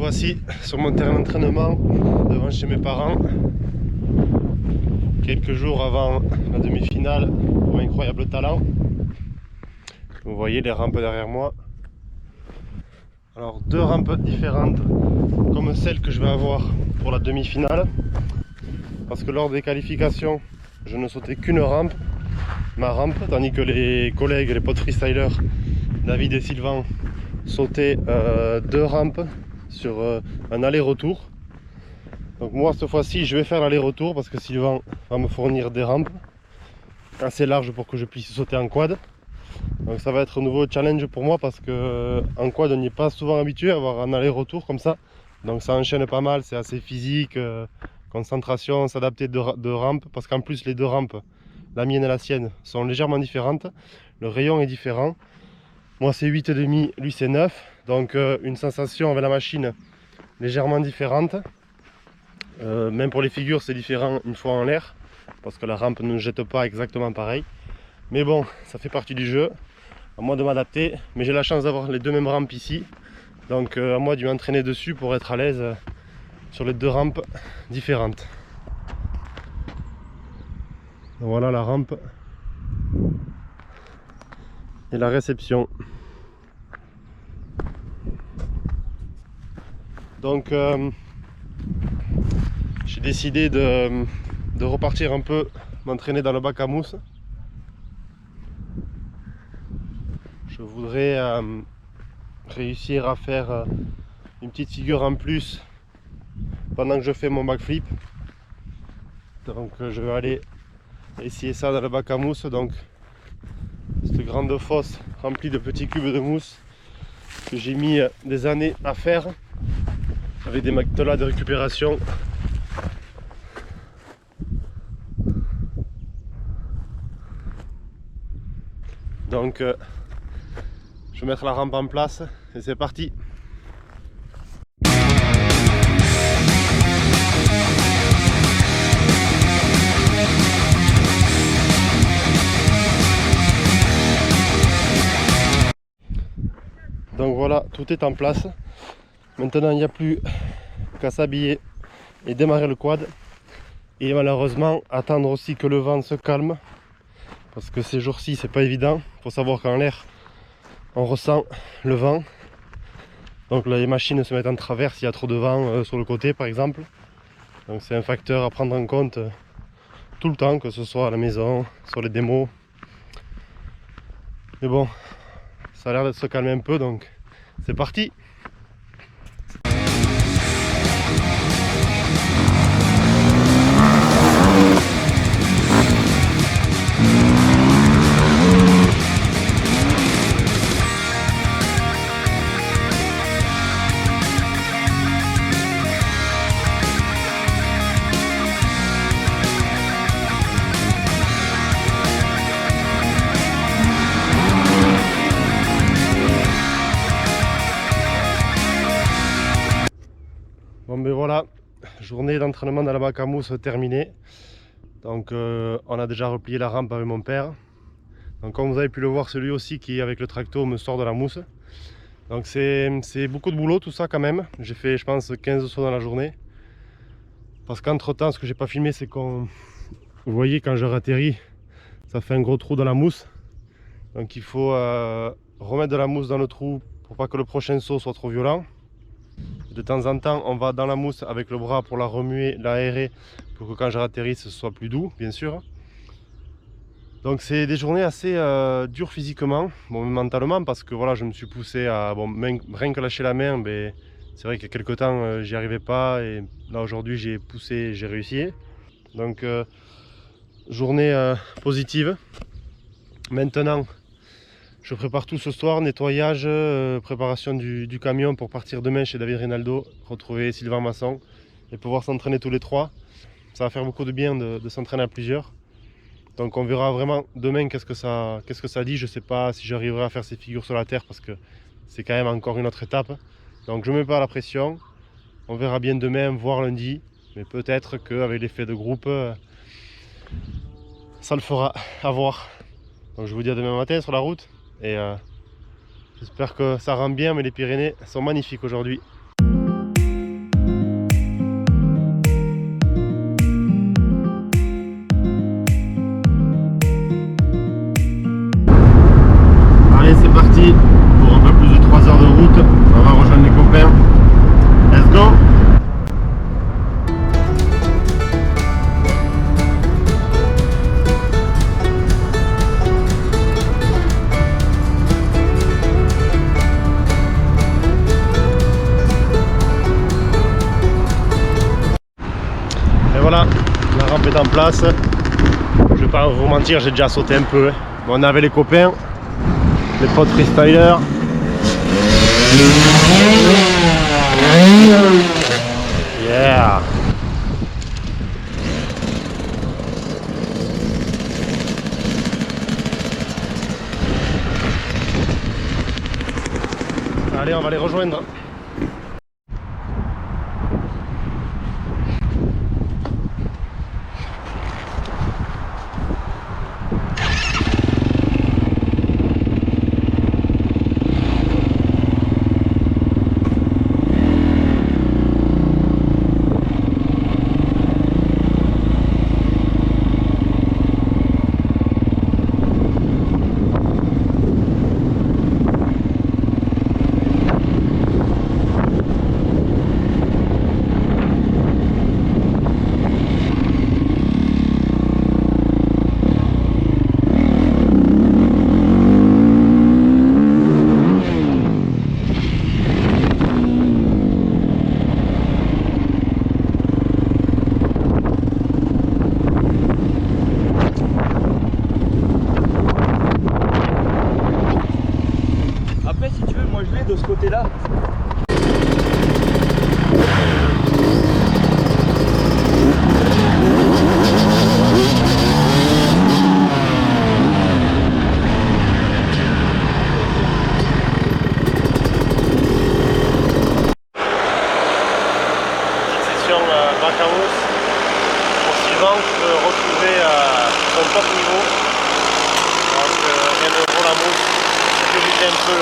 voici sur mon terrain d'entraînement devant chez mes parents, quelques jours avant la demi-finale pour Incroyable Talent. Vous voyez les rampes derrière moi. Alors deux rampes différentes comme celle que je vais avoir pour la demi-finale, parce que lors des qualifications je ne sautais qu'une rampe, ma rampe, tandis que les collègues, les potes freestylers David et Sylvain sautaient deux rampes sur un aller-retour. Donc moi cette fois-ci je vais faire l'aller-retour parce que Sylvain va me fournir des rampes assez larges pour que je puisse sauter en quad. Donc ça va être un nouveau challenge pour moi parce que en quad on n'y est pas souvent habitué à avoir un aller-retour comme ça. Donc ça enchaîne pas mal, c'est assez physique, concentration, s'adapter de rampes, parce qu'en plus les deux rampes, la mienne et la sienne, sont légèrement différentes. Le rayon est différent. Moi c'est 8,5, lui c'est 9. Donc une sensation avec la machine légèrement différente. Même pour les figures c'est différent une fois en l'air, parce que la rampe ne jette pas exactement pareil. Mais bon, ça fait partie du jeu, à moi de m'adapter. Mais j'ai la chance d'avoir les deux mêmes rampes ici. Donc à moi de m'entraîner dessus pour être à l'aise sur les deux rampes différentes. Voilà la rampe et la réception. Donc j'ai décidé de repartir un peu m'entraîner dans le bac à mousse. Je voudrais réussir à faire une petite figure en plus pendant que je fais mon backflip. Donc je vais aller essayer ça dans le bac à mousse. Donc cette grande fosse remplie de petits cubes de mousse que j'ai mis des années à faire avec des matelas de récupération. Donc je vais mettre la rampe en place et c'est parti. Donc voilà, tout est en place. Maintenant il n'y a plus qu'à s'habiller et démarrer le quad. Et malheureusement attendre aussi que le vent se calme, parce que ces jours-ci c'est pas évident. Il faut savoir qu'en l'air on ressent le vent. Donc là, les machines se mettent en travers s'il y a trop de vent sur le côté par exemple. Donc c'est un facteur à prendre en compte tout le temps, que ce soit à la maison, sur les démos. Mais bon, ça a l'air de se calmer un peu, donc c'est parti. Bon ben voilà, journée d'entraînement dans la bac à mousse terminée. Donc on a déjà replié la rampe avec mon père. Donc comme vous avez pu le voir, celui aussi qui avec le tracto me sort de la mousse. Donc c'est beaucoup de boulot tout ça quand même. J'ai fait je pense 15 sauts dans la journée. Parce qu'entre temps ce que j'ai pas filmé c'est qu'on... Vous voyez quand je ratterris, ça fait un gros trou dans la mousse. Donc il faut remettre de la mousse dans le trou pour pas que le prochain saut soit trop violent. De temps en temps on va dans la mousse avec le bras pour la remuer, l'aérer, pour que quand je ratterrisse ce soit plus doux bien sûr. Donc c'est des journées assez dures physiquement, bon, mentalement, parce que voilà je me suis poussé à rien que lâcher la main. Ben, c'est vrai qu'il y a quelques temps j'y arrivais pas, et là aujourd'hui j'ai poussé, j'ai réussi. Donc journée positive. Maintenant je prépare tout ce soir, nettoyage, préparation du camion pour partir demain chez David Rinaldo, retrouver Sylvain Masson et pouvoir s'entraîner tous les trois. Ça va faire beaucoup de bien de s'entraîner à plusieurs. Donc on verra vraiment demain qu'est-ce que ça dit. Je ne sais pas si j'arriverai à faire ces figures sur la terre parce que c'est quand même encore une autre étape. Donc je ne mets pas la pression. On verra bien demain, voire lundi. Mais peut-être qu'avec l'effet de groupe, ça le fera, à voir. Donc je vous dis à demain matin sur la route. Et j'espère que ça rend bien, mais les Pyrénées sont magnifiques aujourd'hui. route, on va rejoindre les copains. Let's go! Et voilà, la rampe est en place. Je vais pas vous mentir, j'ai déjà sauté un peu. Bon, on avait les copains, les potes freestylers. Yeah! Allez, on va les rejoindre. Après, si tu veux, moi je l'ai de ce côté-là. Bacamus pour Sylvain qui peut retrouver son top niveau. Donc rien de gros la mousse, sécuriser un peu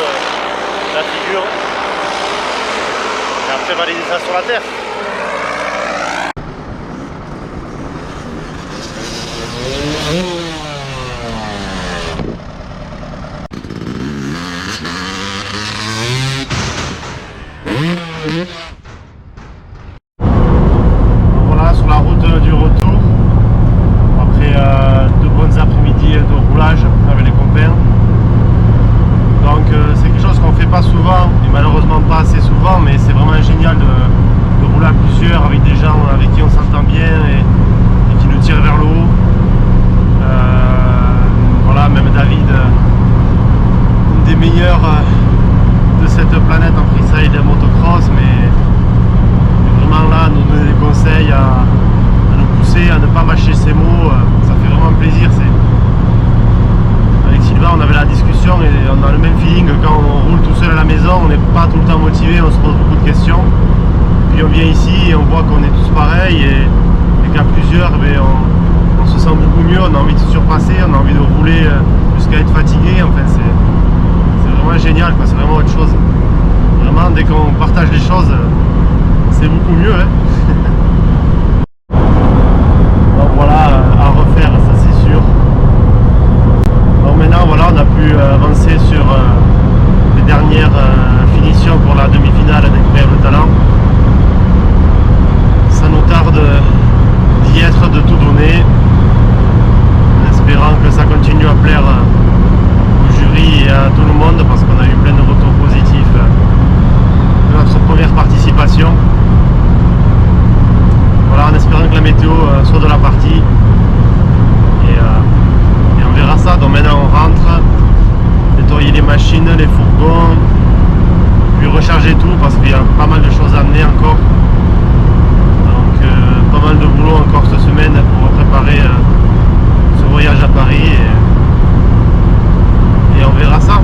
la figure et après valider ça sur la terre. Voilà, sur la route du retour, après deux bonnes après-midi de roulage avec les copains. Donc c'est quelque chose qu'on fait pas souvent et malheureusement pas assez souvent, mais c'est vraiment génial de rouler à plusieurs avec des gens avec qui on s'entend bien et qui nous tirent vers le haut. Voilà, même David, une des meilleurs de cette planète en freestyle motocross, mais vraiment là nous donner des conseils, à nous pousser, à ne pas mâcher ses mots, ça fait vraiment plaisir. Avec Sylvain on avait la discussion et on a le même feeling que quand on roule tout seul à la maison, on n'est pas tout le temps motivé, on se pose beaucoup de questions. Puis on vient ici et on voit qu'on est tous pareils et qu'à plusieurs on se sent beaucoup mieux, on a envie de se surpasser, on a envie de rouler jusqu'à être fatigué. Enfin c'est vraiment génial, c'est vraiment autre chose. Vraiment dès qu'on partage les choses, c'est beaucoup mieux. Hein. Donc voilà, à refaire, ça c'est sûr. Donc maintenant voilà, on a pu avancer sur les dernières finitions pour la demi-finale d'Incroyable Talent. Ça nous tarde d'y être, de tout donner, en espérant que ça continue à plaire au jury et à tout le monde, parce qu'on a eu plein de retours positifs de notre première participation. Voilà, en espérant que la météo soit de la partie et on verra ça. Donc maintenant on rentre, nettoyer les machines, les fourgons, puis recharger tout parce qu'il y a pas mal de choses à amener encore. Donc pas mal de boulot encore cette semaine pour préparer ce voyage à Paris et on verra ça.